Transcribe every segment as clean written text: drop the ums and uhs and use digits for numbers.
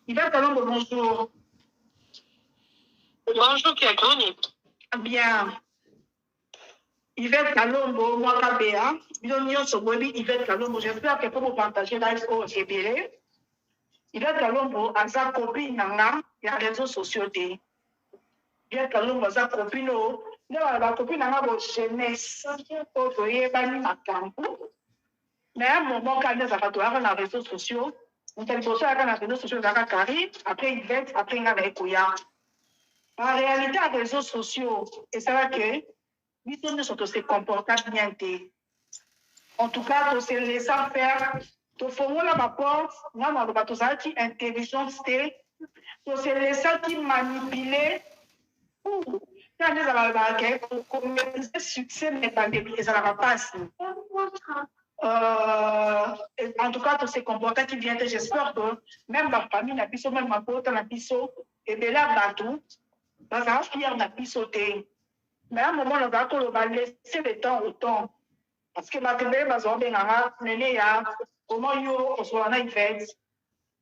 Yvette Kalombo, bonjour. Bonjour, Kiakoni. Bien. Yvette Kalombo, moi, Kabea. Yvette Kalombo, j'espère que pour vous partager live au GBL. Yvette Kalombo, à sa copine, il y a réseaux sociaux. Yvette Kalombo, à sa copine, la copine, jeunesse, pour voyer, bani, ma campo. Mais à un moment, quand elle a dans les réseaux sociaux, on a dans les réseaux sociaux, après Yvette, après Ngana. En réalité, les réseaux sociaux, et c'est vrai que nous ne se comportent bien. En tout cas, tu se laisses faire, tu fais la porte, nous avons des intelligence, tu se laisses manipuler pour commercer succès, mais ça ne va pas. En tout cas, tu se comportes bien. J'espère que même ma famille, même ma pote, et bien là, parce que fier na pisoté. Mais à un moment, on va laisser le temps au temps. Parce que ma télé, ma zone, comment yo, on soit en Yvette,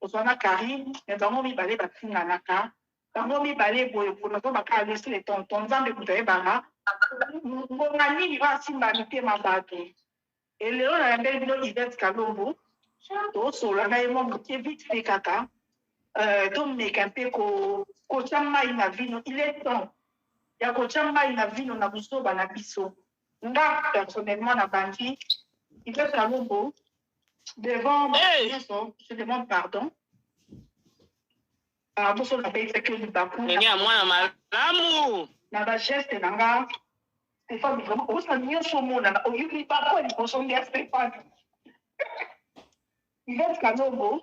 on soit en Karine, mais dans mon balai, bah, finanaka. Dans mon balai, pour ne pas laisser le temps, ton temps de couper, bah, mon ami, il va s'y maniter ma bague. Et là, on a un bel Yvette Kalombo, donc, sur la maille, mon vite fait caca. Donc, mais qu'un peu kochama inavino, il est temps. Il y a kochama inavino na buso banabiso. Nga personnellement na bandi, il fait Kalombo devant je demande pardon. Pour son appel, c'est que du bakou. Mais il y a moi l'amour. Na ba geste nanga. Stéphane, vraiment, on s'en vient sur mon nana. Au lieu de pas quoi, il faut son bien Stéphane. Il fait Kalombo.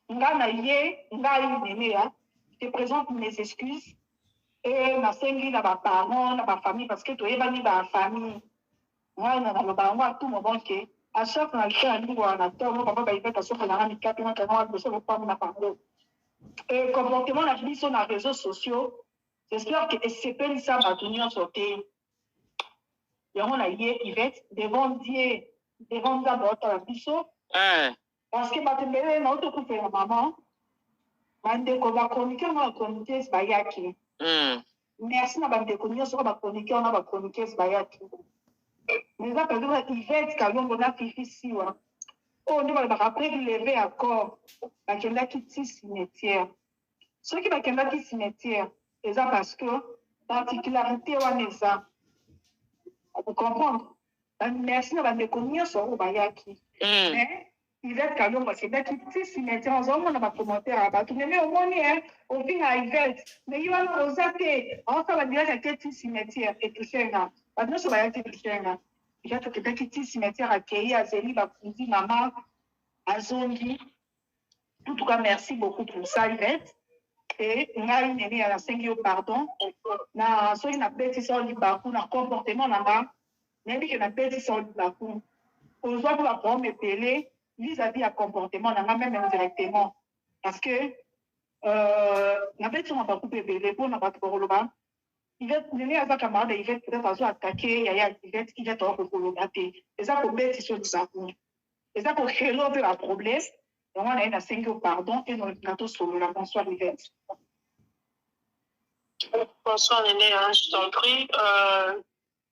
Nga je te présente mes excuses et ma sengi na ba parents, na ba famille parce que tu es bani ba famille. Moi na ba ba tout moment que à chaque fois que je suis à la table, papa ba ifeta so ko na mi kapi na kana ba so ko na parler. Et comportement na vie sur les réseaux sociaux, j'espère que SCP ça va tenir sortir. Et on a hier Yvette devant Dieu, devant d'abord la biso. Parce que ma tembele na auto couper maman. Bandeko ba chroniqueur na chroniqueuse bayaki. Merci na bandeko nyonso ba chroniqueur na ba chroniqueuse bayaki. Mais ça peut dire Yvette Kalombo na fifi siwa. Oh nous va après lever accord. Ba kenda kiti cimetière. Ceux qui ba kenda kiti cimetière, c'est ça parce que particularité waneza. Vous comprendre. Merci na bandeko nyonso bayaki. Mais Yvette Kalombo, c'est bien qu'il puisse s'y mettre en zone, on a pas commentaire à battre. Mais au moins, au fin à Yvette, mais il va nous oser, enfin, va dire que tu s'y mettais et tout ça, là. Maintenant, je vais être tout ça, là. Il y a quelqu'un qui s'y mettait à Kéi, à Zélie, à Pouzi, maman, à Zondi. En tout cas, merci beaucoup pour ça, Yvette. Et on a une aimée à la 5 pardon. Na, soit il n'a pas été sur le bakou, na comportement, là-bas. Mais il n'a pas été sur le bakou. On doit pouvoir prendre mes pélés. Vis-à-vis à comportement, on a même indirectement. Parce que, la bête, on va couper les bons, on va tout le bas. Il va donner à sa camarade, il va peut-être attaquer, il va tout le bas. Et ça, pour bête, sur le bac. Et ça, pour créer un problème, on a une 5 pardon, et on a tout sur la bonsoir, Yvette. Bonsoir, Néné, je t'en prie.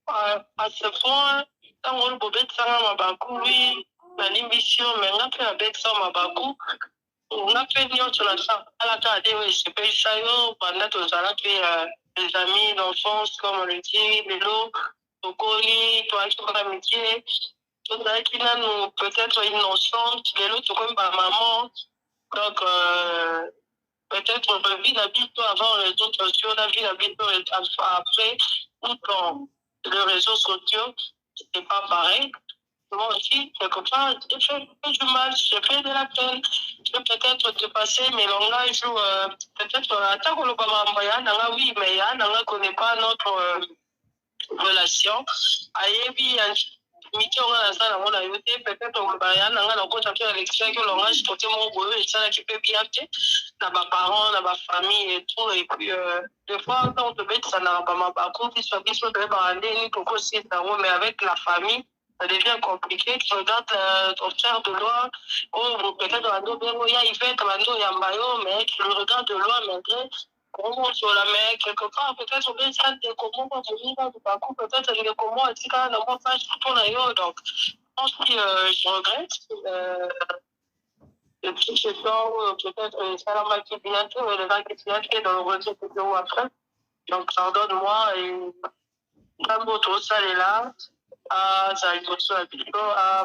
À ce point, quand on peut bête, ça m'a oui. L'ambition, mais on a fait un bête sans ma bakou. On a fait une sur la salle à la table, c'est pas ça, pendant que nous allons faire des amis d'enfance, comme on le dit, Bélo, Tokoli, toi, tu as amitié. Tout ça qui n'a nous peut-être innocente, Bélo, tu comme ma maman. Donc, peut-être on vit l'habitude avant les autres sociaux, on a vu l'habitude après, ou dans les réseaux sociaux, c'est pas pareil. Moi aussi, quelque part, j'ai fait du mal, j'ai fait de la peine. Je peux peut-être dépasser mes langages ou peut-être attends qu'on le voit, oui, mais il ne connaît pas notre relation. Ayebi, on a ça dans mon aïeuté, peut-être on va dans compte après l'élection que le langage côté mon boulot et ça qui peut bien faire dans ma parents, dans ma famille et tout. Et puis, des fois, quand on te met ça n'a pas ma parcours, qui soit de parler, ni pourquoi c'est mais avec la famille. ça devient compliqué. Tu regardes ton frère de loin, ou peut-être il y a Yambayo, mais tu le regardes de loin, malgré comment sur la mer, quelque part, peut-être on peut ça de comment on va du parcours, peut-être il y a comment est-ce qu'on a pas pour l'ailleurs. Donc, je pense que je regrette. Et puis, je sens peut-être ça la moitié bientôt, et le gars qui est dans le retour ou après. Donc, pardonne-moi, et quand votre salle est là, ça il faut ça.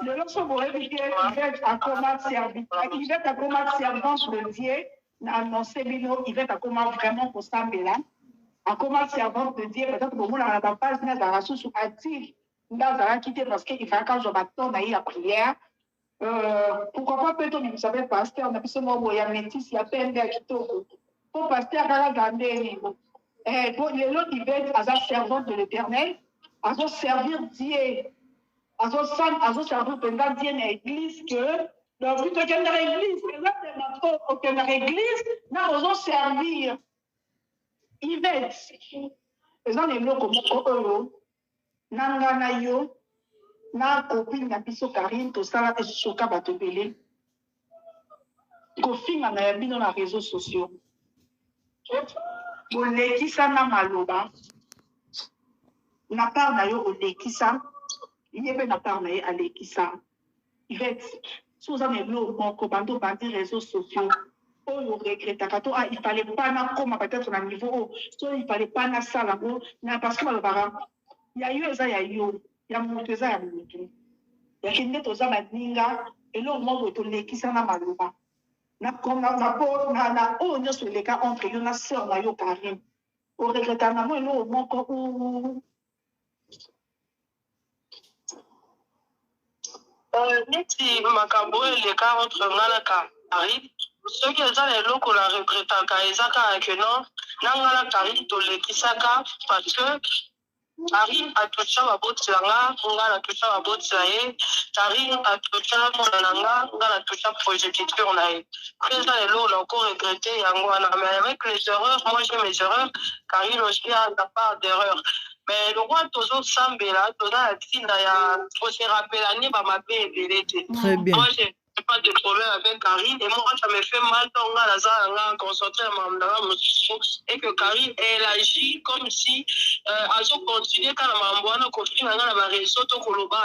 Le lorsque vous réveillez, Yvette a comment servir, Yvette a comment servante de Dieu, annoncé Bino, Yvette a comment vraiment pour ça, là. A comment servante de Dieu, peut-être que vous n'avez pas page, n'a pas sous actif, n'a pas quitté parce qu'il faut quand je m'attends à la prière. Pourquoi pas peut-être que vous savez, pasteur, on a pu se voir, il y a métis, il y a peine à quitter. Pour pasteur, à la grande niveau. Pour les autres, Yvette, à sa servante de l'éternel, à son servir Dieu. À son servir pendant Dieu dans l'église que, donc, plutôt qu'il y a une église, qu'il y a une église, nous allons servir. Yvette, les gens les locaux, nangana yo, na copine na biso Karine, to sala esoka batobele. Kofinga na yabino na réseaux sociaux. Olekisa na maloba. Na part na yo olekisa. Yebe na part na ye alekisa. Yvette, si vous avez vu mon commando par des réseaux sociaux, oh, vous regrettez, il fallait pas na comme peut-être na niveau, il fallait pas na ça là, parce que il y a eu ça, il y a eu, il y a monté ça, il y a monté. Il y a qui n'est pas ça madinga, et là au moment où tu qui ça na maluba. Na comme na oh nous sur les cas entre yo na sœur na yo Karine. Au regrettant na moi là au moment où neti makambo eleka entre nga na Karine soki eza eloko na regretaka eza kaka ke non na nga na Karine tolekisaka parce que Karine atoucha maboti na nga natoucha maboti na ye. Karine atoucha mona na nga natoucha projecteur na ye. Eza eloko na encore regretter yango wana, mais avec les erreurs, moi j'ai mes erreurs, Karine aussi a la part d'erreur. Mais le roi Tozo Sambela, Toza Tina, il se rappelle, ni ma Très bien. Moi, j'ai pas de problème avec Karine. Et moi, ça me fait mal quand on a concentré et que Karine, elle agit comme si elle continue quand on a construit un réseau,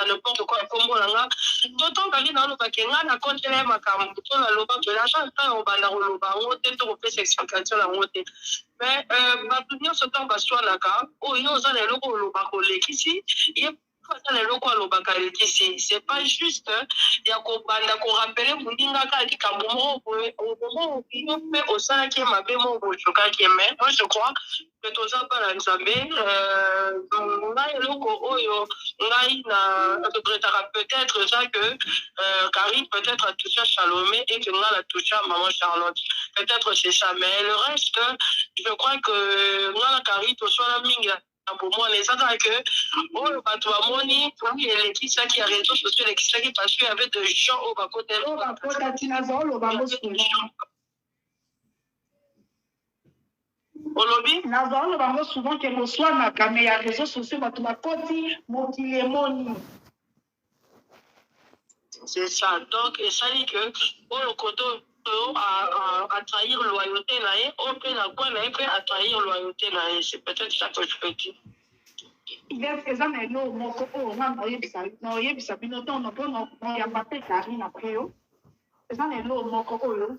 n'importe quoi, comme on a. D'autant Karine, on a fait un compte de ma campagne, on a l'oba, de l'argent, on va la rouloba, on a fait cette explication à monter. Mais, tout ce temps, on va oh, il y a un logo au loba, ici, il y a c'est pas juste il y a qu'on rappelle Mouninga qui au sein qui m'a fait mon moi je crois que tout ça par Nzambe peut-être ça que Karine peut-être a touché Salomé et que moi a touché à maman Charlotte, peut-être c'est ça, mais le reste je crois que moi Karine tout soit la minga pour moi les autres que oh le bateau à moni oui et qui ça qui a réseau social et qui ça qui parce qu'il y avait des gens au bas côté Nazaro bango souvent que le soir na caméra réseaux sociaux batu bakoti mokile moni. C'est ça. Donc et ça dit que le côté à trahir loyauté là et on peut la quoi là peut trahir loyauté là et c'est peut-être ça que je peux dire. Il est présent mais non mon coco on a yebisa bino ton no ya mbappe Karine après yo. Présent mais non mon coco yo.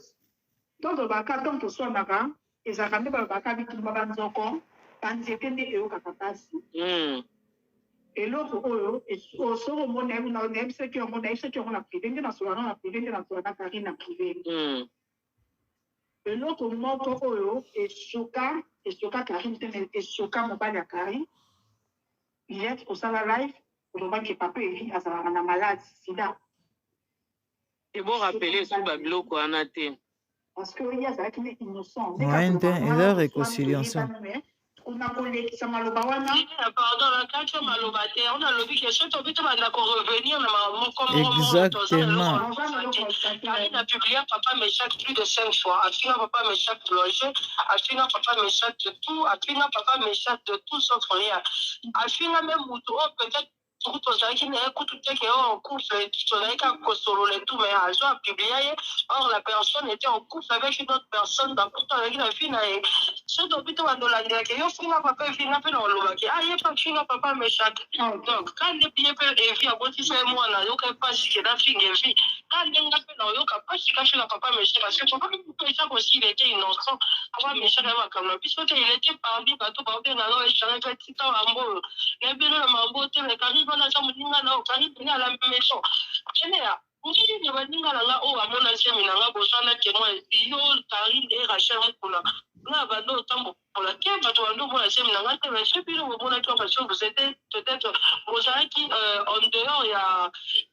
Donc baka donc to soit naka ezaka nde baka bitumba banzoko banzete nde eyo kakapasi. Eloko oyo osoko omona na oyebisa ki omona yebisa ki omona privé nde nasolana na Karine na privé. Eloko moko oyo esoka Karine te esoka mobali ya Karine. Il est au salon live olobaki papa eli azalaka na malade sida. Et bon rappeler sous babiloko wana te. Parce que il azalaki ne innocent. La réconciliation. On a kolekisa maloba wana. Pardon, la carte maloba te, on a lobby que ce tobito va revenir na maman comme exactement. Karine a publié papa m'échappe plus de 5 fois. Afina papa m'échappe de loger, Afina papa m'échappe de tout, Afina papa m'échappe de tout sauf rien. Afina même peut-être Or, la personne était en couple avec une autre personne. Pourtant, avec la fille, ce dopito va de la direction. Yo, fina papa, fina pe dans le bac. Ah, y'a pas fina papa, mais chaque. Donc, quand les billets peuvent évi, à bout c'est moi, là, yo, pas si que la fille est vie. Quand les gars peuvent dans yo, pas si caché la papa, mais chaque. Parce que papa, ça aussi, il était innocent. Papa, mais chaque, comme le puisque il était parmi, bateau, bateau, dans l'eau, et chaque, petit temps, en beau. Les billets, la beauté, les caribes, on a ça, on dit, là, au caribe, à la maison. Général. Ndi baninga langa o amona semi nanga bosana kemo yo tari e rachel mukula na bando tambo pour la ke bato bando bona semi nanga te mais depuis le moment que parce que vous étiez peut-être bosana qui en dehors il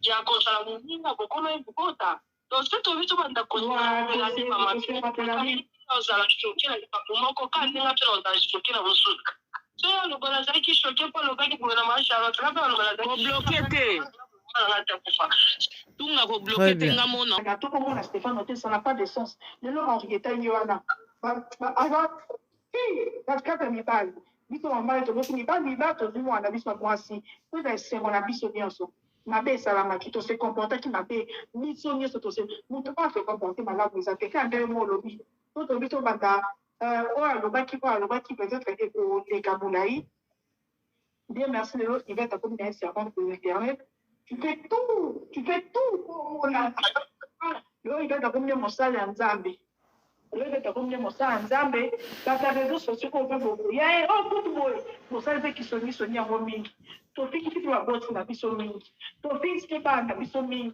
y a kosala muninga bokona bokota donc c'est tout vite banda kosala la ni mama osala choquer la mama ko ka ninga pe on da choquer la musu c'est le bona ça qui choquer pas le gars qui pour la marche à l'autre là le gars bloqué Très bien. Stéphane, ça n'a pas de sens. Le nom Henrietta Yoana. Avant, parce que tu parles, biso mama to bosi ba mi ba to zimu ana biso kwasi. To da se mona biso bienso. Ma be salama ki to se comporter ki ma be biso nyeso to se muto pas se comporter malabu za te ka ndé mo lobi. To biso banda o alobaki peut-être e kabulai. Bien merci de l'autre qui va t'accompagner d'un servant pour l'internet. Tu fais tout pour la. Le il va t'accompagner mon salle en Zambie. Le il va t'accompagner mon salle en Zambie. Dans ta réseau social, on peut beaucoup. Il y a un coup de boy. Mon salle fait qui sonne en roaming. Ton fils qui fait la boîte n'a pas sonné. Ton fils qui parle n'a pas sonné.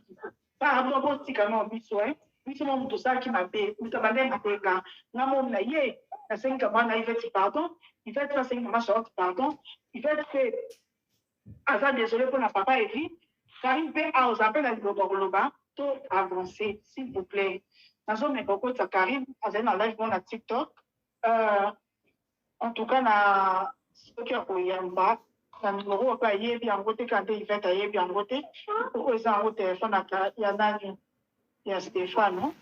Par rapport au petit canon, biso, hein. Biso mon tout ça qui m'a payé. Nous t'avons même appelé quand. N'a mon na yé. La 5 mois il fait pardon. Il fait 5 mois pardon. Il fait que. Ah, désolé pour la papa et vie. Karim peut appelle à l'Oba, tout avancer, s'il vous plaît. Dans un époque, ça Karim, à un live dans la TikTok. En tout cas, na ce qui a pour Yamba, na numéro à payer bien voté quand il fait tailler bien voté. Pour eux, en téléphone à Yana, il y a Stéphane, non?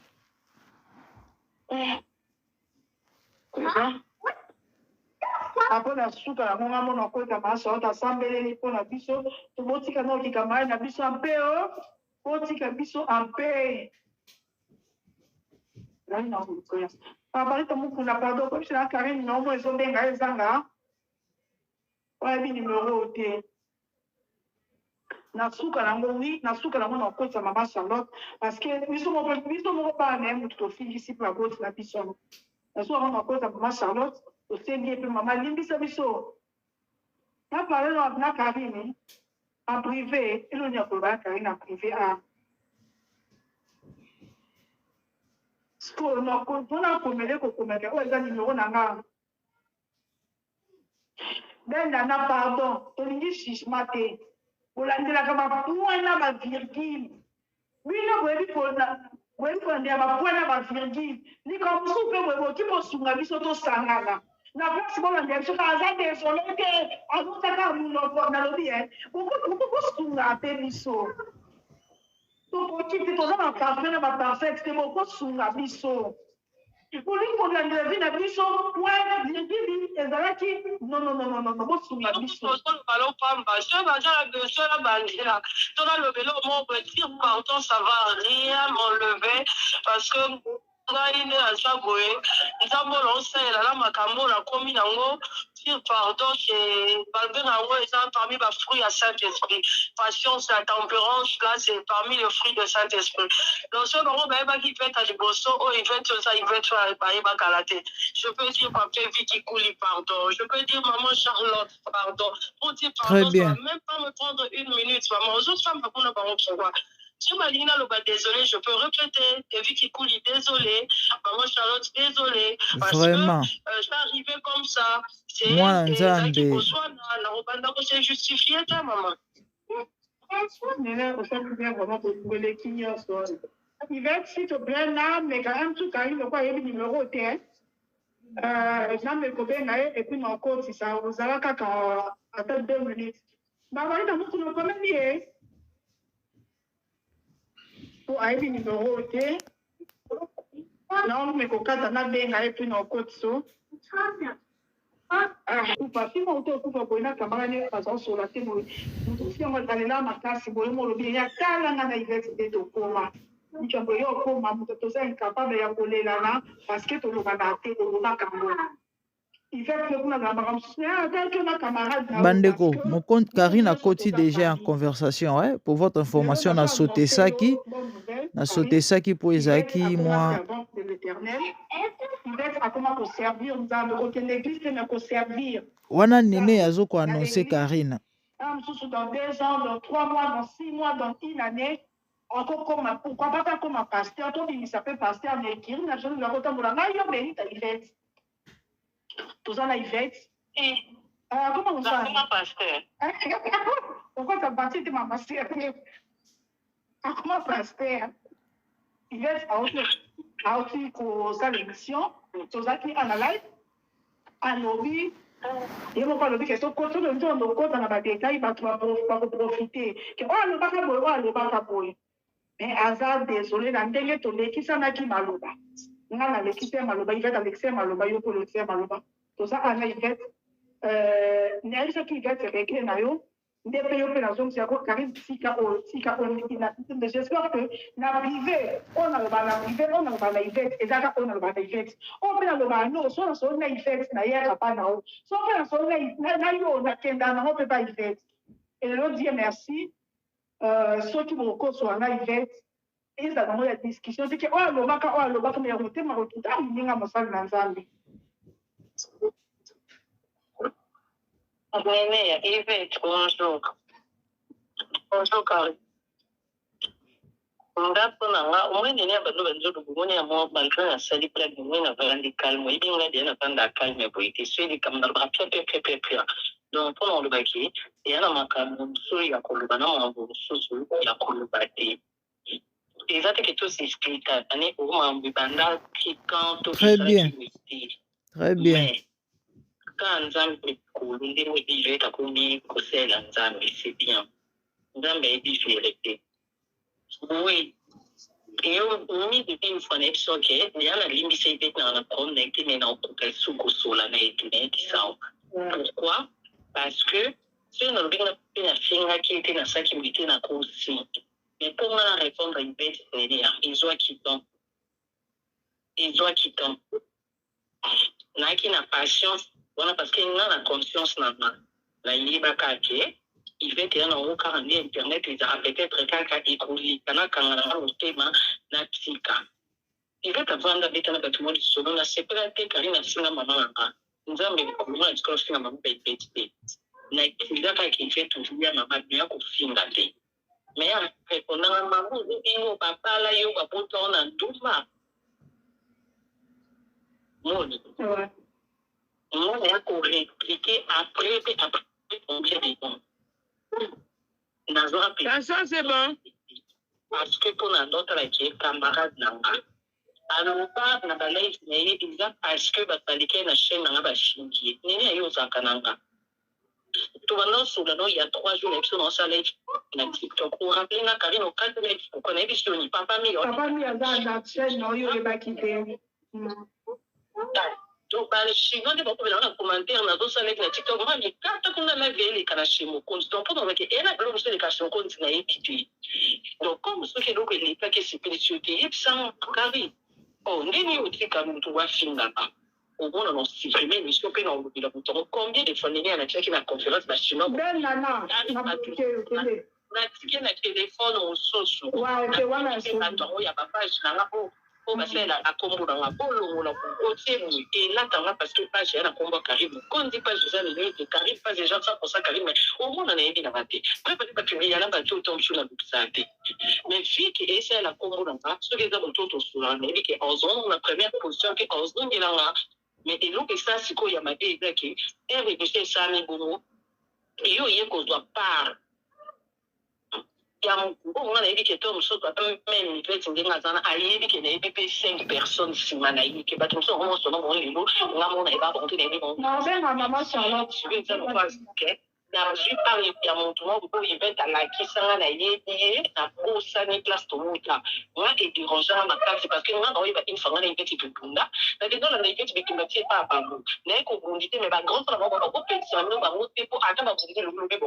Après la soupe à la maman on a quoi ta masse on a semblé pour la biso tout le monde qui a qui camarade la biso en paix oh qui a biso en paix là il n'a pas de papa tout le monde n'a pas d'eau comme c'est la Karine non moi ils ont bien gagné zanga ouais bien numéro T na soupe à la oui na soupe à la maman on quoi ta maman Charlotte parce que biso mon pas même tout fille ici pour la boîte la biso na soupe on a quoi ta maman Charlotte au CND puis maman limbisa biso na parler na Karine en privé il n'y a pas Karine en privé à pour na pomele ko komeka o eza numéro nanga ben na pardon tolingi chishma te olandelaka bapoint na bavirgule bino boyebi kolandela bapoint na bavirgule likambusu mpe boyeboki bosunga biso tosangana na place bolandela biso ka aza désolé te azotaka monoko nalobi bokosunga te biso tokoki te toza na parfait na baparfait te bokosunga biso olingi kolandela vi na biso point virgule ezalaki non bosunga biso balopamba so bazala besala bandela tona lobelo mo dire pardon ça va rien m'enlever parce que ngai ne aza boye nzambo losala na makambo na komi nango dire pardon c'est balbenga yango eza parmi bafruits ya Saint-Esprit patience la tempérance là c'est parmi les fruits de Saint-Esprit donc so bango bayebaki fete ya liboso oyo ifete oza ifete bayebakala te je peux dire papa Vicky Kouli pardon je peux dire maman Charlotte pardon pour dire pardon ça va même pas me prendre une minute maman aux autres femmes bakuna bango pourquoi si Malina Loba désolé, je peux répéter. Vicky Kouli, désolé. Maman Charlotte, désolé. Parce Vraiment. que je suis arrivée comme ça. C'est moi, c'est justifié, ta maman. Il va être s'il te plaît, là, mais quand même, tout cas, il y a un numéro au terrain. Jean me copain, et puis mon coach, ça vous allez quand attends 2 minutes. Bah, voilà, dans notre premier pour aller numéro OK. Non, mais quand on a bien et puis nos codes so. papi moto kufa boina kamane façon sur la temo mutu fiango dalela makasi boye molo bien kala na université to koma nichambo yo koma mutu to sa incapable ya kolelana parce que to lobana te to lobaka mbona Bandeko, mon compte Karine a côté déjà en conversation, hein, pour votre information, on a sauté ça qui pour Isaki, moi. Wana nene yazoko annoncé Karine. Dans 2 ans, dans 3 mois, dans 6 mois, dans une année, encore comme pourquoi pas comme un pasteur, toi il s'appelle pasteur mais qui n'a jamais la rota moula na yo béni ta Yvette. Tous en Yvette. Comment ça? Comment pasteur? Pourquoi ça parti de ma pasteur? Comment pasteur? Yvette a aussi pour sa l'émission, tous qui analyse, à lobby. Et on parle de question quand on entend donc quand on a des détails va profiter que le baka boy mais hasard désolé na ndenge to lekisa na ki maloba nga na lekisa maloba il va Alexis maloba yo pour le faire maloba to ça ana Yvette ne ça qui va se régler na yo ndebe yo pe na zone ya ko Karine sika o j'espère que na privé on a le bala privé on a le bala Yvette et ça on a le bala Yvette on peut le bala non so na Yvette na hier pas na o so na yo na kenda na on peut pas Yvette et le dire merci ceux qui vont sur na Yvette et ça dans la discussion c'est que le baka mais on tema rotuta ninga mosala na nzambe. Yvette, bonjour. Bonjour, Karine. Ndapo nanga umwene ne abalo banzo bugone amo malgré la sali près de moi na valandi calme et bien là dia na calme pour été suivi comme dans le donc pour le baki et ana makamu suri ya koluba na mambo susu ya koluba te exact que tout s'explique année au mambo banda qui quand tout très bien quand Nzambe kulunde mo dire ta kuni kosela Nzambe c'est bien Nzambe est difficile. Oui. Et on dit depuis une fois net so que il y a la limite c'est dans la promenade qui n'est pas pour qu'elle sous la net ça. Pourquoi? Parce que si on a bien la finga qui était dans ça qui était dans aussi. Mais pour moi répondre à une bête c'est dire ils doivent quitter. Na qui n'a patience voilà parce qu'il n'a la conscience na yibaka ke il va être dans au car internet ils a peut-être quelqu'un écouli kana kana au tema na psyka il va avoir dans beta na batumo selon la sécurité Karine singa mama nzambe kuma discours singa mama bête na il a qui fait toujours ya mama bien ko finga te mais après on a maman au papa là yo ba poto na nduma ouais. On a répliqué après combien de temps. Ça c'est bon. Parce que pour notre camarade nanga. Alors pas na balai mais exact parce que batalike na chaîne nanga ba shingi. Nini ayo zakananga. Tout maintenant sur le nom il y a 3 jours l'épisode dans sa live na TikTok. Pour rappeler na Karine au 4 live pour connaître l'émission ni papa mi a dans chaîne no yo ba kité. Donc, les Chinois, ils vont commentaire dans d'autres avec la TikTok. Moi, mais quand on a la veille, les canachimos, donc, on va dire, et là, l'homme, c'est les cachons, qu'on dit, naïveté. Donc, comme ce qui est donc, il n'est pas que c'est spiritualité, il sans carré. Oh, n'est-ce pas aussi comme tu vois, film là-bas. Au moins, on a supprimé l'émission, puis on a dit, combien de fois, on a checké la conférence, la Chinois. Ben, nana, on a checké le téléphone, on sauce. Ouais, c'est voilà, c'est il y a pas page là, on va faire la combo dans la boule ou la boule et là parce que pas j'ai la combo Karine quand on dit pas j'ai les Karine pas des gens ça pour ça Karine mais au moins on a aidé la maté après pas que il y a là bah tout tombe sur la santé mais fille qui essaie la combo dans ça ce qui est dans tout sur la mais qui en zone la première position qui en zone là mais et l'autre ça c'est quoi il y a maté qui est réfléchir ça ni bon et yo y qu'on doit pas on a dit que Tom soit même il fait une 5 personnes si manaï que pas tout ça on se on les lots là on n'a pas monté les bons non ben maman Charlotte je vais dire na plupart ya moto moko po Yvette alakisanga na ye na posani place tomuta nga edérangeanga makasi parce que nga naoyeba infanga na Yvette ebebunda nakendona na Yvette bitumba tie pa bango naye kobundi te me bagrand frère bango bakopekisa bino bango te po ata babundi te lokolo mpe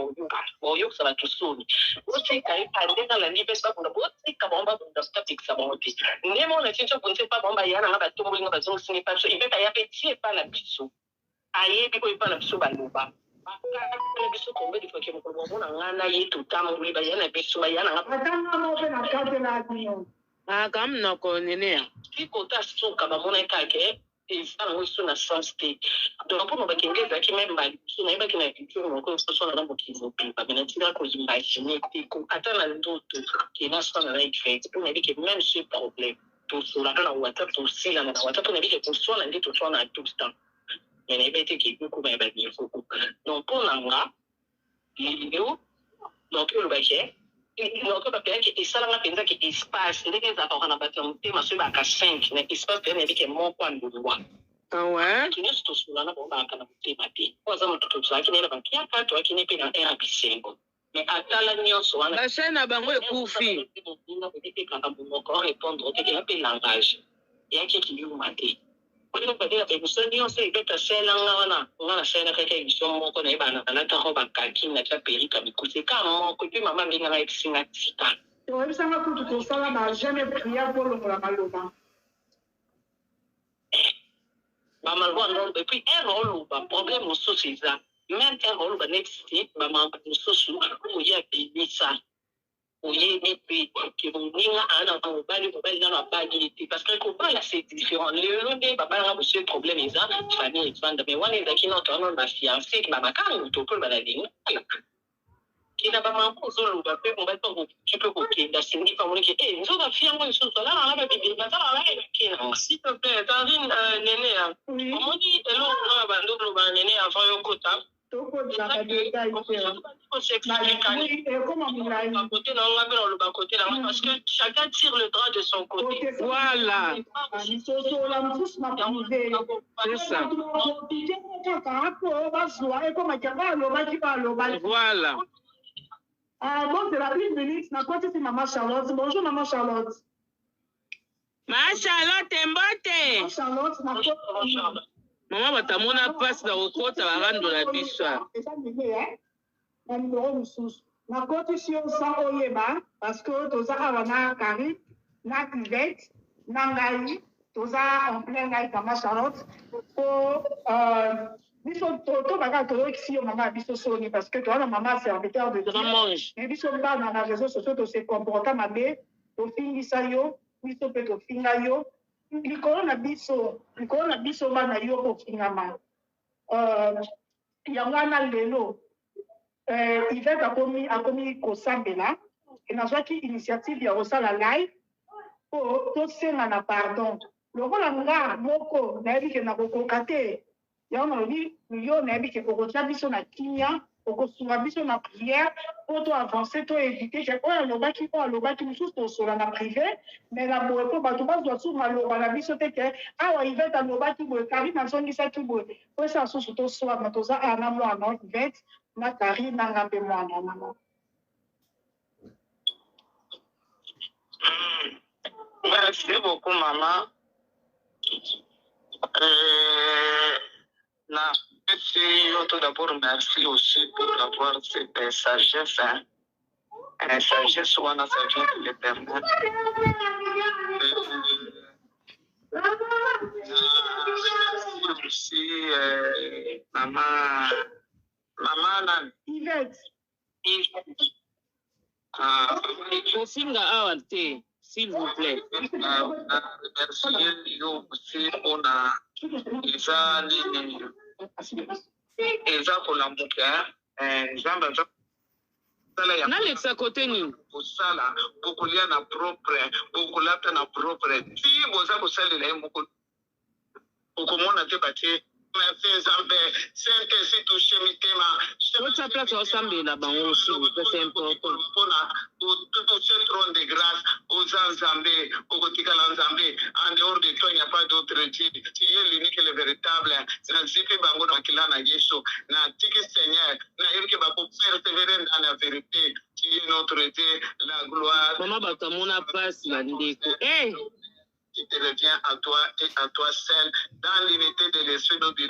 boyokisa bato soni botika ye andenga landi mpe bakunda botika bango bakunda sotatekisa bango te nde mona tie nso bundi pa bango baya nanga batombolinga bazongisinga epa biso Yvette aya mpe tie epa na biso ayebi ko epa na biso baloba biso combien de fois que mokolo mona ngana ye totamboли bayana biso bayana kam noko nene ya ikota soka bamona kake eza nango so na sens te donc mpo bakenge ezalaki meme baliso nayebaki na culture moko sosona na mokili mobimba me natika koimagine te ata na ndoto kena sona na Yvette mpo nayebi ke même ce problème tosolaka na whatsapp tosilana na whatsapp mpo nayebi ke koswana nde toswana na tout temps mais nayebi ete kekuku bayebaki foko donc mpo na nga lelo donc olobaki donc bapeyaki esalanga mpenza ke espace ndenge ezalaka na bato ya motema soki baka 5 na espace mpe nayebi ke moko alongwa nyonso tosolana bango bayaka na motema te po aza moto tozalaki naye na bakiaka toakini mpe na aire ya bisengo mais atala nyonso wana bashaine na bango ekufi ekaka monoko répondre tekela mpe langage eyaki ekiliuma te oyo badela bebuso nyonso Yvette asalanga wana nga nasala kaka émission moko nayebana nalatako bakaki natia perika mikuse ka moko mpe mama mbenga nga ekisinga tika oyebisanga kutu tosala na jamais prière mpo longola maloba bamaloba ndolo epuis ere oloba problème mosusu eza même ere oloba neti bamamba mosusu oya bebisa oyebi mpe ke moninga ana mobali nano abali te parce que kobala c'est différent lelo nde babalanga bosu problème eza famille evanda mais wana ezalaki noto wana bafiancé babakanga moto okolo banalinga kina bamambo ozoloba mpe mobali mpe kokenda sengi pamonike nzoka fiango lisusu alala na babibili bazala balakena s'il te plaît Karine nene ya omoni eloko nga bandokoloba nene avant yokota côté na côté parce que chacun tire le droit de son côté. Voilà. C'est ça. Voilà. Bon, c'est la 1 minute. Na côté c'est Maman Charlotte. Bonjour Maman Charlotte. Maman Charlotte Mbote. Charlotte, na côté. Maman batamona passe na kokota barando na biso. Eza ndenge na numéro mosusu. Na côté si on sent oyeba parce que toza awa na Karine, na Yvette, na ngai, toza en plein ngai Maman Charlotte. Po biso to baka toyokisi yo mama biso soni parce que toza na mama serviteur de Dieu. Mais biso bana na réseaux sociaux to se comporta mabe, to fingisa yo, biso pe to finga yo. Likolo na biso bana yo kofingama yango wana lelo Yvette akomi kosambela nazwaki initiative ya kosala live po tosenga na pardon lokola nga moko nayebi ke nakokoka te yango nalobi yo nayebi ke okotya biso na kimia okosunga biso na prière po to avancer to éviter ke oyo alobaki mosusu tosola na privé mais na boye po bato bazwa su maloba na biso te ke awa Yvette alobaki boye Karine azongisaki boye po esa susu toswama toza ana mwana Yvette na Karine nanga mpe mwana mama. Merci beaucoup maman. Tout d'abord, merci aussi pour avoir cette sagesse. Sagesse, on a sagesse de l'Éternel. Merci aussi, maman Yvette. Kofinga awa te, s'il vous plaît. Merci aussi pour eza kolamuka nzambe aza nalekisa kote nini kosala bokolia na propre bokolata na propre ti boza kosalela ye moko okomona te batie Merci Zambé. Saint-Esprit touché mitema. Votre place au Zambé là-bas aussi, c'est important. Pour toucher le trône de grâce aux Zambé, au quotidien Zambé. En dehors de toi, il n'y a pas d'autre Dieu. Tu es l'unique et le véritable. Nazipi bango na kilana Yesu. Na tiki Seigneur. Na yirke ba pour persévérer dans la vérité. Tu es notre Dieu, la gloire. Maman bakamona passe la ndeko. Eh! Qui te revient à toi et à toi seul dans l'unité de l'esprit de Dieu.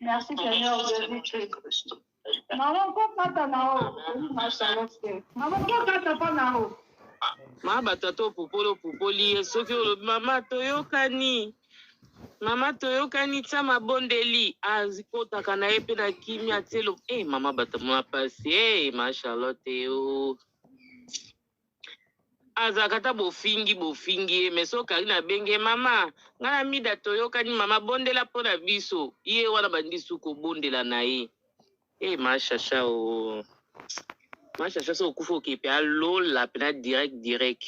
Merci Seigneur Jésus-Christ. Maman, pourquoi t'as nao? Maman, pourquoi t'as pas nao? Ma batato popolo popoli soki mama toyokani. Mama toyokani tia mabondeli azikotaka na ye mpe na kimia tielo. Eh mama batamona pasi. Eh ma Charlotte yo. Azakata bofingi mais so Karina benge mama ngana mida toyokani mama bondela pona biso iye wana bandisu ko bondela na ye mashasha o mashasha so kufo kepe alola pena direct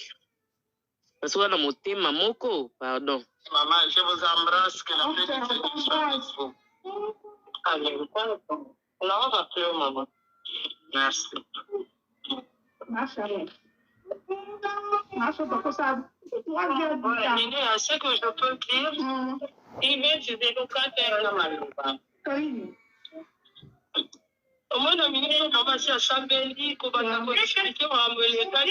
parce que wana motema moko pardon maman je vous embrasse que la paix de Dieu soit avec vous. Amen. On va pleurer maman. Merci. Machallah. Ce que je peux dire, il vient du délocataire dans ma loupa. Au moins, la ministre va passer à Chambéry, pour expliquer à Ameleka,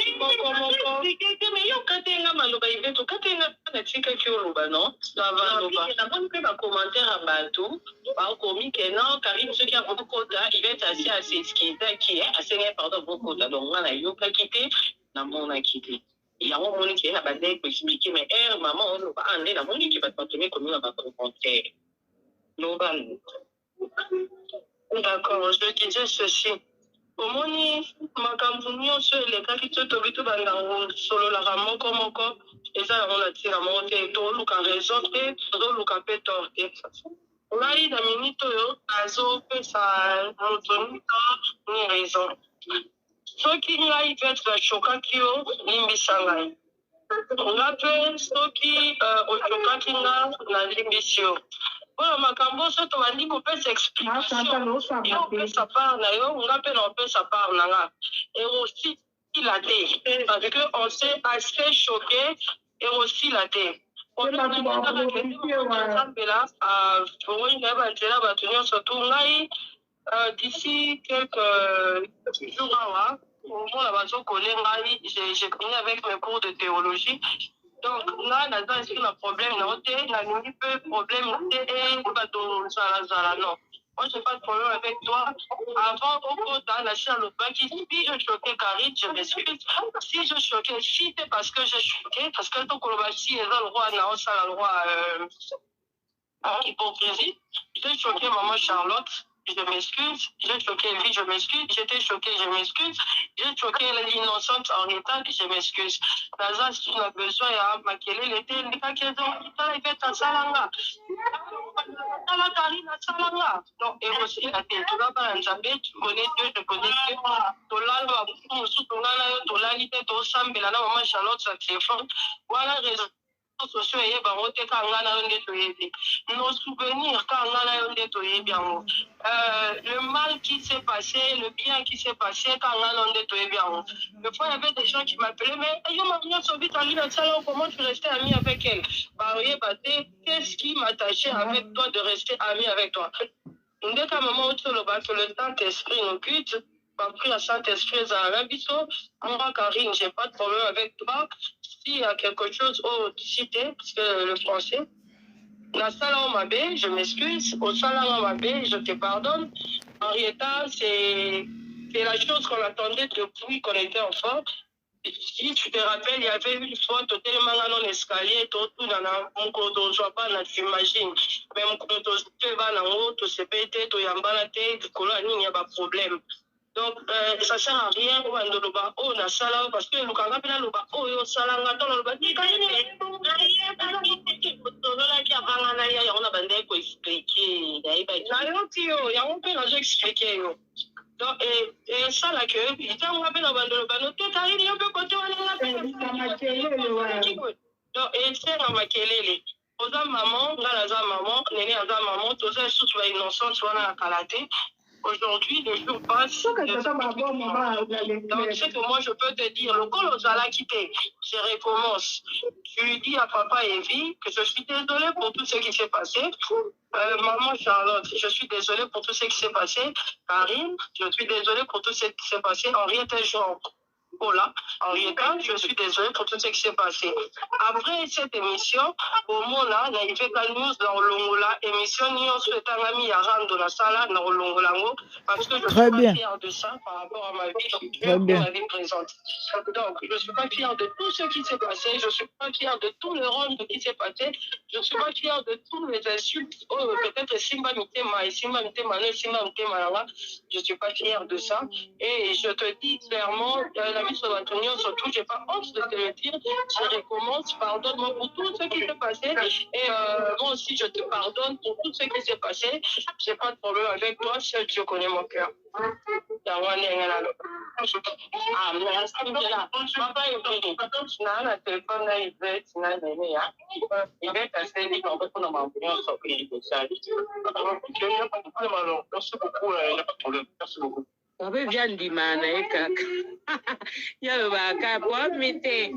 comment. Mais il y a un maloba, il vient au Katenga, non? Ça va, la commentaire à Bantou, par commis que non, Karim, ceux qui ont beaucoup quota, il va être assez esquisé, qui est assez, pardon, beaucoup quota. Donc, on a eu qu'à quitter, on a quitté. Il y a un moment qui est à Bandé pour expliquer, mais maman, on va aller, la monnaie qui va te continuer comme on va rencontrer. D'accord, je disais ceci. Au moment ma campagne sur les cas qui se trouvent tout dans solo la ramon comme encore et ça on a tiré à monter tout le cas raison et tout le cas pétor et là il a minute yo azo pe ça montre ni raison ce qui là il va être choquant qui yo nimbisangai on appelle ce qui au choquant qui là la limbisio. Voilà, ma camboso to andi ko pesa explication. Yo pesa part na yo, on appelle on pesa part na. Et aussi la thé. Parce que on s'est assez choqué et aussi la thé. On a d'ici quelques jours, au moins j'ai fini avec mes cours de théologie. Donc, là, on a un problème, on a un problème, non. Moi, je n'ai pas de problème avec toi. Avant, au cours de la chaîne, si je choquais Karim, je m'excuse. Si je choquais, si c'est parce que je choquais, parce que ton Colombachi est dans le roi, le roi hypocrisie, j'ai choqué maman Charlotte. Je m'excuse, j'ai choqué lui, je m'excuse, j'étais choquée, je m'excuse, j'ai choqué l'innocente Henrietta, je m'excuse. Naza, si tu as besoin, il y a Makele, l'été, il n'y a qu'à il fait un salanga. La Karina salanga. Donc, et aussi, la tête, tu vas pas un jambé, tu connais Dieu, je connais Dieu. Tolala, Tolala, Tolala, Tosambela, maman Charlotte, ça téléphone. Voilà raison. Sociaux et baroté kangana onde toyebi nos souvenirs kangana onde toyebi yango le mal qui s'est passé le bien qui s'est passé kangana onde toyebi yango le fois il y avait des gens qui m'appelaient mais yo Maria Sobit Ali Natsala comment tu restais ami avec elle bah oui baté qu'est-ce qui m'attachait avec toi de rester ami avec toi dès qu'à un moment où tu le Saint-Esprit nous quitte pris la Saint-Esprit à l'habitant moi Karine j'ai pas de problème avec toi. S'il y a quelque chose au cité, parce que le français, la salle en mabé, je m'excuse, au salon en mabé, je te pardonne. Henrietta, c'est la chose qu'on attendait depuis qu'on était enfant. Si tu te rappelles, il y avait une fois, tu étais dans l'escalier, tu dans mon coteau, je vois pas, tu imagines. Même quand tu vas dans l'eau, tu sais pas, tu y as un il n'y a pas de problème. Donc, ça ne sert à rien pour un loba. Oh, na sala parce que le kangapina loba. Oh, yo sala ngato loba. Ni kani ne. Tono la kia bangana ya on a bandé ko expliquer. Na yo tio, ya on peut la expliquer yo. Donc, et ça là que, il t'a on appelle la bande loba. No te kari yo peut côté on a appelle. Donc, et c'est à makelele. Oza maman, naza maman, Néné aza maman, Toza sous tu as innocent, tu as kalaté. Aujourd'hui, le jour passe. Donc, c'est que moi, je peux te dire, le col aux ala quitté, je recommence. Je lui dis à papa Evie que je suis désolée pour tout ce qui s'est passé. Maman Charlotte, je suis désolée pour tout ce qui s'est passé. Karine, je suis désolée pour tout ce qui s'est passé. Henriette Jean. Voilà, Henriette, je suis désolée pour tout ce qui s'est passé. Après cette émission, au moment là, il y avait la news dans le Longola, émission Nyon souhaite un ami à rendre la salle dans le Longolango, parce que je suis pas fière de ça par rapport à ma vie présente. Donc, je ne suis pas fière de tout ce qui s'est passé, je ne suis pas fière de tout le rôle qui s'est passé, je ne suis pas fière de tous les insultes, peut-être Simba Mitema et Simba Mitema, Simba Mitema, je ne suis pas fière de ça. Et je te dis clairement, l'ami Antonio, surtout, je n'ai pas honte de te le dire, je recommence, pardonne-moi pour tout ce qui s'est passé. Et moi aussi, je te pardonne pour tout ce qui s'est passé. Je n'ai pas de problème avec toi, seul Dieu connaît mon cœur. On veut bien dire, man, il y a le bac, quoi, mettez.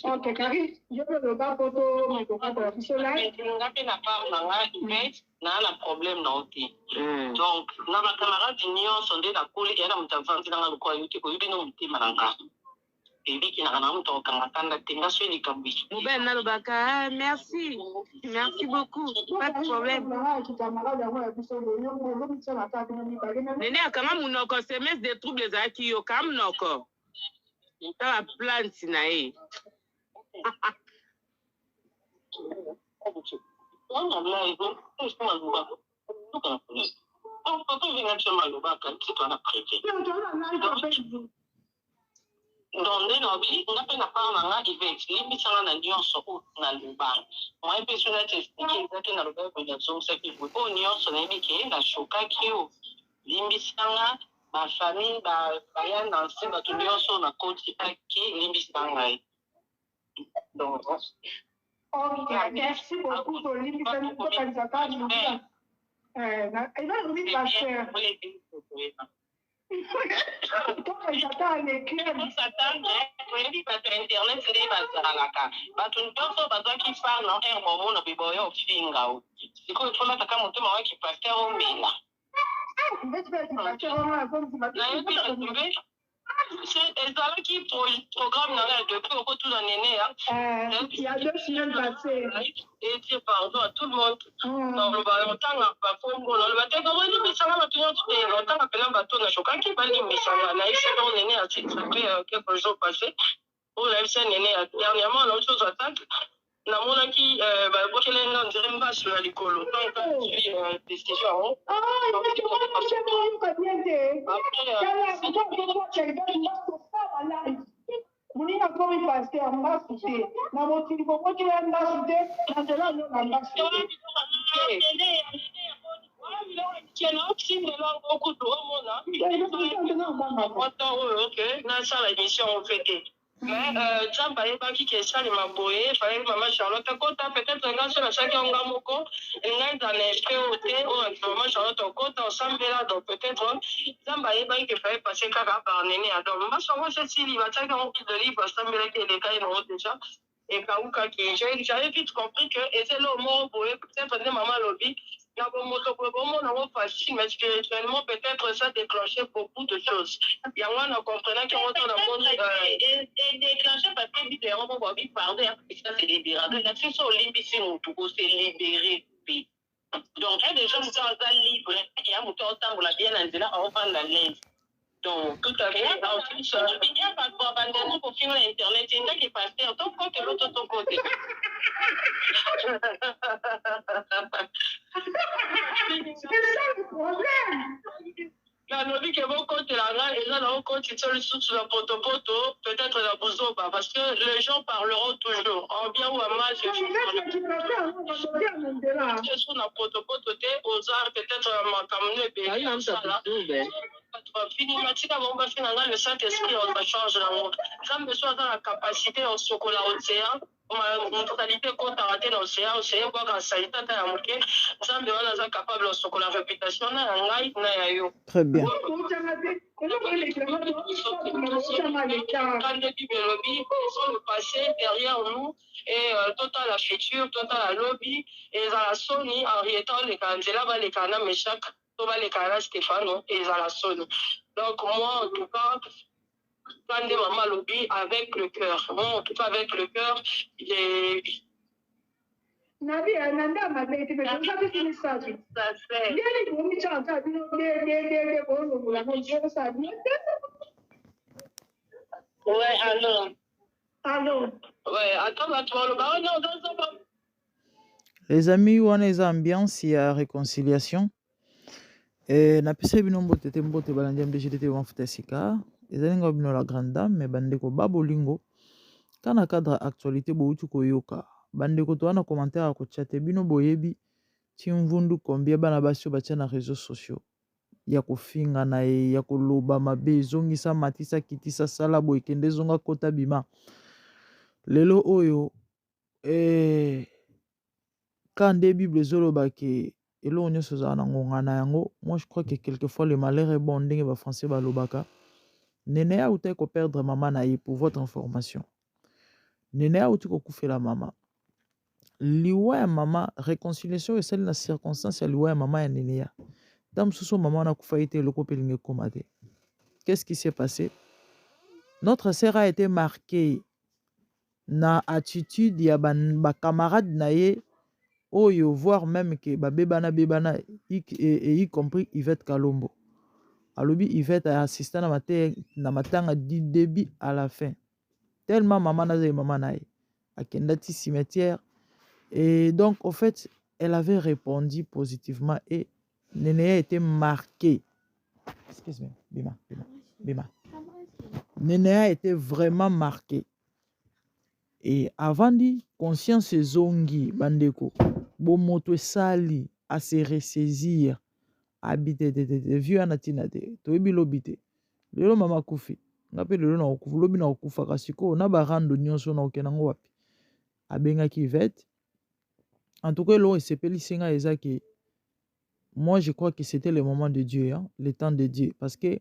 Ok, Karine, je peux le bas pour toi, mais pour pas la cela. Na problème na oti. Donc, na ba camarade d'union sont des la coulée et na mutavanti na le quoi yote ko yubi no mutima nanga. Bibi ki na na muto kangatanda tenga so ni kambi. Ben na le baka, merci. Merci beaucoup. Pas de problème. Nene akama munoko semestre des troubles les acquis yo kam noko. Ta la plante na e. Donde no bi ngape na pa na event limbi sanga na nyonso na luba moi persona te expliquer que na luba ko ya so se ki ko nyonso na biki na shoka kio limbi sanga ba famille ba ya na se ba to nyonso na koti aki limbi sanga donc merci beaucoup pour limbi sanga ko kanisa il va nous passer qui programme depuis au retour d'un aîné. Il y a 2 semaines passées. Et dire pardon à tout le monde. Dans le temps, le bateau, quelques jours passés. Pour la dernièrement, l'autre chose attaque. La monarchie, quelle est une base sur l'école. Tant que tu as décision. Mulina komi pasteur mbasute na motili kokoti ya mbasute na cela no na mbasute Jamba ebaki ke sali maboye fallait maman Charlotte kota peut-être nga sur la chaque nga moko nga dans les POT ou maman Charlotte kota ensemble là donc peut-être Jamba ebaki ke fallait passer kaka par nene donc ma chango c'est si il va chaque en de livre ensemble là qui est détaillé non déjà et kauka qui j'avais vite compris que et c'est le mot boye peut-être maman lobby mais spirituellement, peut-être ça déclenchait beaucoup de choses. Il y a un on comprenait qu'on et déclenché parce que littéralement, on va vite parler, ça c'est libérateur. La fille sur l'imbici, c'est libéré. Donc, il y a des gens qui sont libres, et à mon temps, on l'a bien là, on va la l'aise. Donc, tout à fait. Ensuite, je viens par rapport à Bandano pour finir l'Internet. C'est une qui est passée en ton côté, l'autre de ton côté. C'est ça le problème. La novi que mon compte là, et là, on compte sur la potopoto, peut-être la bozoba, parce que les gens parleront toujours. En bien ou en mal, je suis sur la potopoto, aux arts, peut-être ma camionne, matika bomba finanga le Saint-Esprit on change la monde. Ça me soit dans la capacité en sokola océan, en totalité quand arrêter l'océan, océan quoi quand ça est à moquer, ça me rend capable en sokola réputation na ngai na yo. Très bien. Le passé derrière nous et total la future, total la lobby et la Sony en réétant les candidats va les canards mais chaque les canards Stéphano et la Sony. Donc moi en tout cas quand des mamans lobby avec le cœur. Moi en tout cas avec le cœur j'ai Nabi ananda mabeti pe sabi kini sabi. ça fait. Ndeli bomi chanta bino de bono la mo je sabi. Ouais, alors. Allô. Ouais, attends, non, dans un. Les amis, wana eza ambiance ya réconciliation. Napesa bino mbote te mbote balandia mbejete te mafuta sika. Ezali nga bino la grande dame mais bandeko babolingo. Kana cadre actualité boutu koyoka. Bandeko to wana commentaire ko chat bino boyebi timvundu combien bana basio batia na réseaux sociaux. Ya kofinga na ye ya koloba mabe ezongisa matisa kitisa sala boy kende zonga kota bima. Lelo oyo quand des bibles zoloba ke elo nyonso za na ngonga na yango, moi je crois que quelquefois le malheur est bon ndenge ba français ba lobaka. Nene ya utai ko perdre maman na ye pour votre information. Nene ya utai ko kufela mama. Liwa ya mama réconciliation et celle na circonstance ya liwa ya mama ya nene ya. Dame Sousso maman na kufa ite loko pelinge komate. Qu'est-ce qui s'est passé? Notre sœur a été marquée na attitude ya ba camarade na ye oyo voir même que ba bebana y compris Yvette Kalombo. Alobi Yvette a assisté na matanga du début à la fin. Tellement maman na maman na ye akendati cimetière et donc au fait elle avait répondu positivement et Néné a été marqué. Excuse-moi, Bima. Néné a été vraiment marqué. Et avant dit, conscience zongi, bandeko, bon moto sali, à se ressaisir, habiter de vieux anatinate, to ebilobite. Lelo mama kufi, ngape lelo na okufu, lobi na okufa kasiko, na barando nyonso na okenango wapi. Abenga ki vet. En tout cas, l'on s'appelle Singa Ezaki. Moi, je crois que c'était le moment de Dieu, hein, le temps de Dieu. Parce que,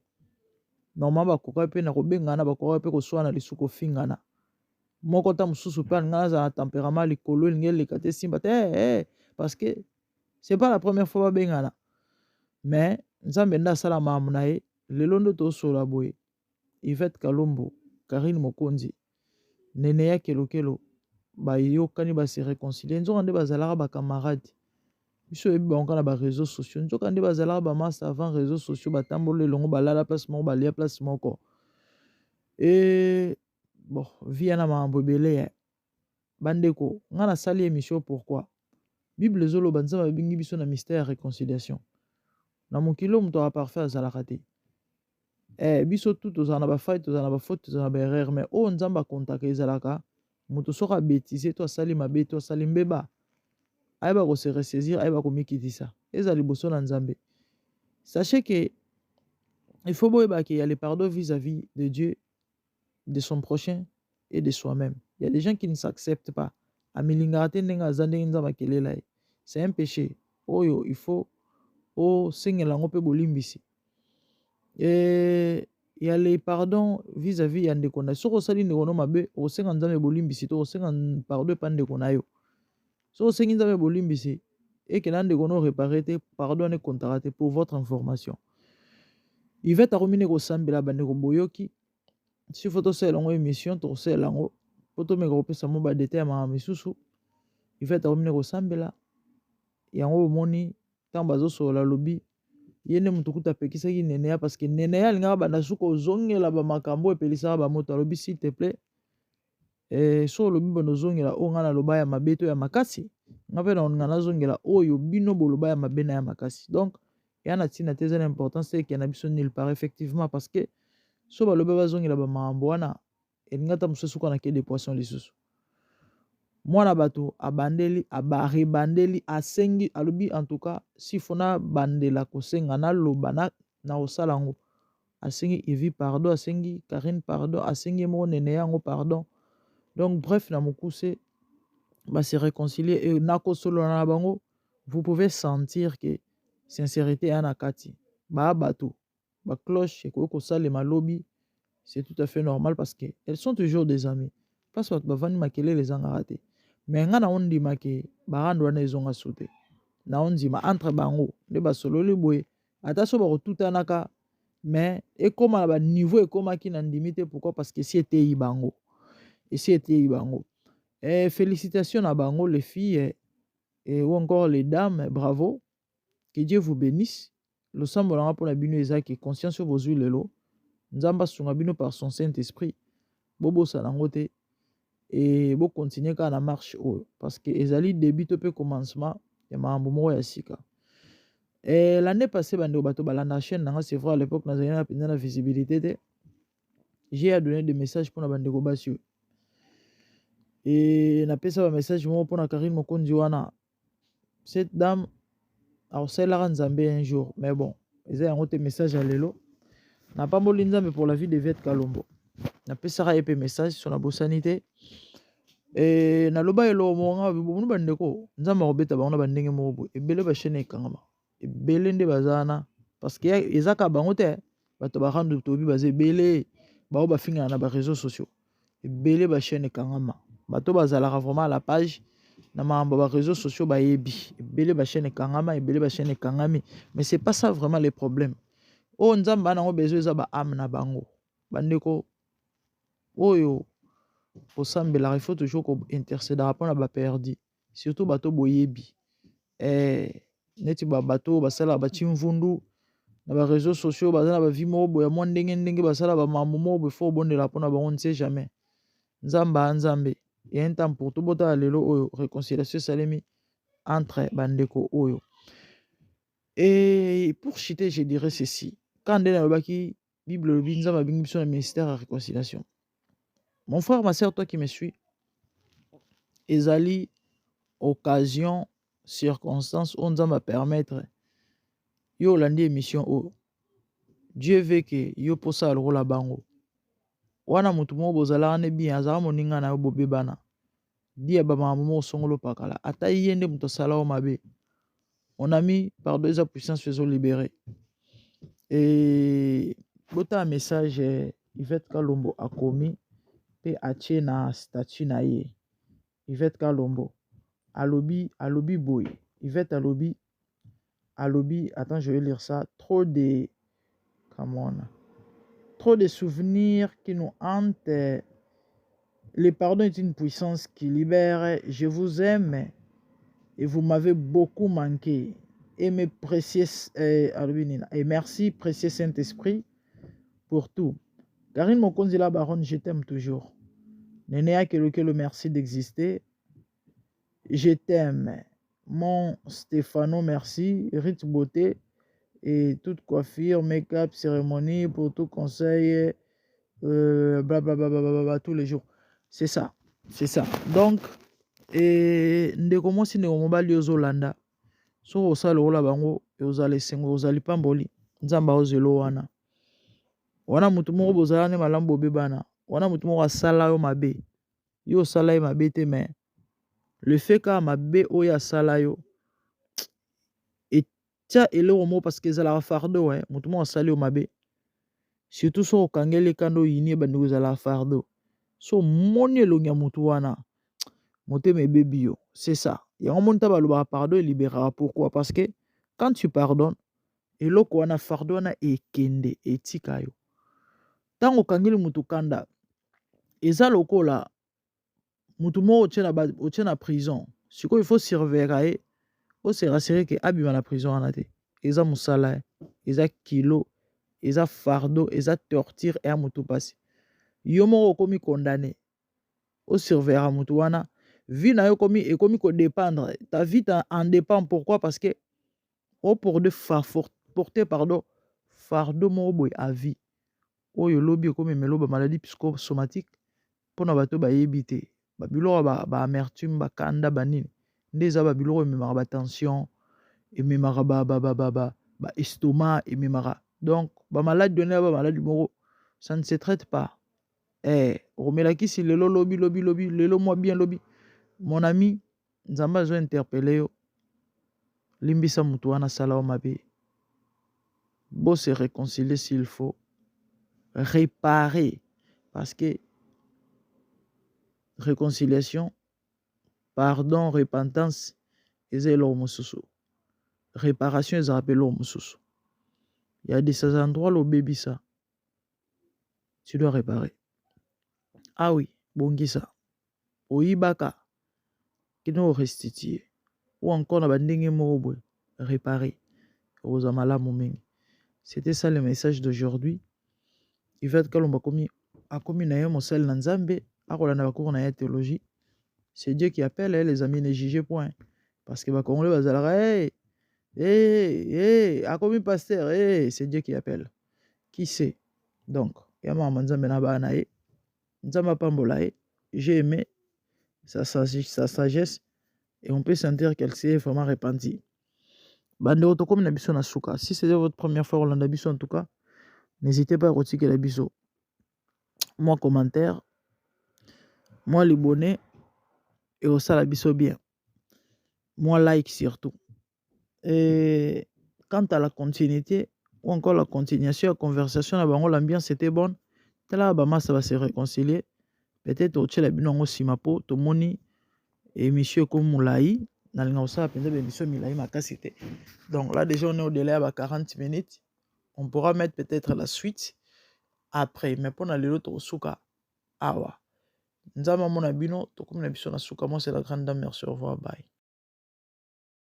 normalement, bakoka pe na kobengana, bakoka pe koswana lisuko fingana. Moko ta mususu pe ngana za tempérament likolo ngel lekate simba te parce que c'est pas la première fois bengana. Mais nzambe nda sala mamuna ye lelo ndo to sola boye. Yvette Kalombo, Karine Mokonzi, Nene ya kelokelo ba yokani ba se réconcilier nzoka nde bazalaka ba camarades. Biso ebi banka na ba réseaux sociaux nzoka nde bazalaka ba masse avant réseaux sociaux batambole longo balala place moko balia place moko. Et bon, via na mambo belé bandeko, ngana sali émission pourquoi? Bible zolo banza bingi biso na mystère réconciliation. Na mokilo muto a parfait azalaka te. Biso tout tozana ba faille, tozana ba faute, tozana ba erreur mais o nzamba contaka ezalaka muto soka bêtiser to sali mabe to sali mbeba. Ayeba ko se ressaisir, ayeba ko mikitisa. Ezali boso na nzambe. Sachez que il faut boyeba qu'il y a le pardon vis-à-vis de Dieu, de son prochain et de soi-même. Il y a des gens qui ne s'acceptent pas. C'est un péché. Oyo, il faut et il y a les pardons vis-à-vis de Ndekona. Si on sali Ndekono mabe, on sait qu'on a bolimbisi, on sait qu'on pardon pas Ndekona yo. Si on sait qu'on a bolimbisi et que Ndekono réparé, pardonne contraté pour votre information. Il va terminer au Sambela Bandeko Boyoki. Si vous avez une émission, vous avez une photo de groupe, ça m'a dété à ma misusu. Il va terminer au Sambela. Il y a un moni, tant bazo sur la lobby. Il y a un mutukuta pekisa qui nénéa parce que nénéa l'inga banasuko zonge la ba makambo et pelisa ba moto lobby s'il te plaît. Et sur le lobby bano zonge la onga na loba ya mabeto ya makasi. Ngape na onga na zonge la oyo bino boloba ya mabena ya makasi. Donc il y a une très importance c'est qu'il y a une nulle part effectivement parce que so ba loba bazongi la ba mambo wana elingata mususu kana ke des poissons lisusu mwana bato abandeli abari bandeli asengi alobi en tout cas si fona bandela kosenga na loba na osalango asengi Evie pardon, asengi Karine pardon, asengi mo nene yango pardon. Donc bref na mokuse ba se réconcilier et nako solo na bango, vous pouvez sentir que sincérité ya na kati. Ba bato, ba cloche ko ko salema lobi, c'est tout à fait normal parce que elles sont toujours des amies. Parce que ba vani makele les angaraté. Mais nga na ondi make ba rando na ezonga sauté. Na ondi ma entre bango, de ba solo le boye. Ata so ba tutanaka, mais et comme à ba niveau et comme qui na ndimité pourquoi parce que si était ibango. Et si était ibango. Et félicitations à bango les filles ou encore les dames, bravo. Que Dieu vous bénisse. Le semble pour la bino ezaki conscience sur vos huiles lo. Nzamba sunga bino par son Saint-Esprit. Bobo salangote et bo continuer ka na marche parce que ezali début peu commencement ya mambo mo ya sika. Et l'année passée bando bato balanda chaîne nanga c'est vrai à l'époque na zana na visibilité. J'ai donné des messages pour na bande ko basio. Et na pesa ba message mo pour na Karine Mokonzi wana. Cette dame a osalela nzambe un jour mais bon, ils ont un message à lelo. Na pas molinza mais pour la vie de Vette Kalombo. Na pesa ra épé message sur la bosanité. Et na loba elo monga bunu bandeko nzamba robeta bango bandenge mobo ebele ba chaîne ekangama. Ebele nde bazana parce que ezaka bango te bato ba rando tobi bazé belé ba ba finga na ba réseaux sociaux. Ebele ba chaîne ekangama. Bato bazalaka vraiment à la page na mambo ba réseaux sociaux ba yebi ebele ba chaîne ekangama ebele ba chaîne ekangami mais c'est pas ça vraiment le problème. Oh nzamba na ngo besoin za ba âme na bango bandeko oyo pour ça il faut toujours qu'on intercède rapport à ba perdu surtout bato boyebi neti ba bato basala ba chimvundu na ba réseaux sociaux bazana ba vie mobo ya mo ndenge basala ba mambo mobo faut bondela pona ba on ne sait jamais nzamba nzambe et un temps pour tout bota lelo oyo réconciliation salemi entre bandeko oyo. Et pour chiter je dirais ceci quand on est dans le Bible le nzamba bingi biso na ministère de réconciliation. Mon frère, ma soeur, toi qui me suis, ezali occasion, circonstance, on va permettre yo landi émission o Dieu veut que yo posa le rôle bango. Wana mutu mo bozala ne bien azara moninga na yo bobebana. Dia ba mamu songolo pakala. Ata yende muto sala o mabe. On a mis par deux sa puissance faisons libérer. Et bota message Yvette Kalombo a commis pe atie na statut na ye. Yvette Kalombo alobi boy. Yvette alobi attends je vais lire ça. Trop de souvenirs qui nous hantent. Le pardon est une puissance qui libère. Je vous aime et vous m'avez beaucoup manqué. Et mes précieux et merci précieux Saint-Esprit pour tout. Karine Mokonzi la baronne, je t'aime toujours. Nénéa le merci d'exister. Je t'aime. Mon Stéphano, merci. Rite beauté et toute coiffure, make-up, cérémonie, pour tout conseil, blablabla, tous les jours. C'est ça. C'est ça. Donc, et ndeko mosi ndeko mobali ozolanda. So osala ola bango ozale sengo ozali pamboli. Nzamba ozelo wana. Wana mutu moko bozala ne malambo bebana. Wana mutu moko asala yo mabe. Yo sala yo mabe te mais le fait ka mabe oya sala yo et tia ele omo parce que zala fardo ouais mutu moko asala yo mabe. Surtout so kangele kando yini bandiko zala fardo. So moni elongia mutu wana. Moté mes baby yo. C'est ça. Yango monta baloba pardon et libérera. Pourquoi? Parce que quand tu pardonnes eloko wana fardo wana ekende etika yo. Tango kangeli mutu kanda eza lokola mutu mo otie na prison. Siko il faut surveiller o se rassurer que abima na prison wana te. Eza musala, eza kilo, eza fardo, eza torture et mutu pasi. Yo moko komi condamné. O surveiller mutu wana vie na yo komi ko dépendre. Ta vie en dépend. Pourquoi? Parce que o pour de porter pardon fardo mo boy à vie. Oyo lobi komi meloba maladie psychosomatique pona bato ba yebite. Ba biloko ba amertume ba kanda banini. Ndeza ba biloko memara ba tension et memara ba estomac et memara Donc, ba malade donné ba malade moko, ça ne se traite pas. Romelaki si lelo lobby, lelo moi bien lobby. Mon ami, Nzamba zo interpellé yo. Limbisa mutu wana sala o mabe. Bo se réconcilier s'il faut. Réparer. Parce que réconciliation, pardon, repentance, c'est l'homme sous. Réparation, ils appellent l'homme sous. Il y a des endroits où le bébé ça. Tu dois réparer. Ah oui, bongi ça. Oibaka, qui nous restituer. Ou encore, na bandingue mo réparer. Osamala mouming. C'était ça le message d'aujourd'hui. Il va être que l'on va commis à commis na mon sel nanzambe, à quoi na cours na théologie. C'est Dieu qui appelle les amis ne jugez point. Parce que va congolais va zalera à commis pasteur, c'est Dieu qui appelle. Qui sait? Donc, yama manzambe na ba na nzamba pambolae, j'ai aimé sa sagesse et on peut sentir qu'elle s'est vraiment repentie. Bande autocom na biso na suka. Si c'est votre première fois Rolanda biso en tout cas, n'hésitez pas à retirer la biso. Moi commentaire, moi l'abonné et au la biso bien. Moi like surtout. Et quant à la continuité ou encore la continuation, la conversation, l'ambiance était bonne. Là, ça va se réconcilier. Peut-être au tchèle binongo simapo, tomoni émission comme Moulaï. Donc là déjà on est au délai à 40 minutes. On pourra mettre peut-être la suite après. Mais pour aller l'autre au souka, awa. Nzama mon abino, to comme na biso na souka, moi c'est la grande dame, merci, au revoir, bye.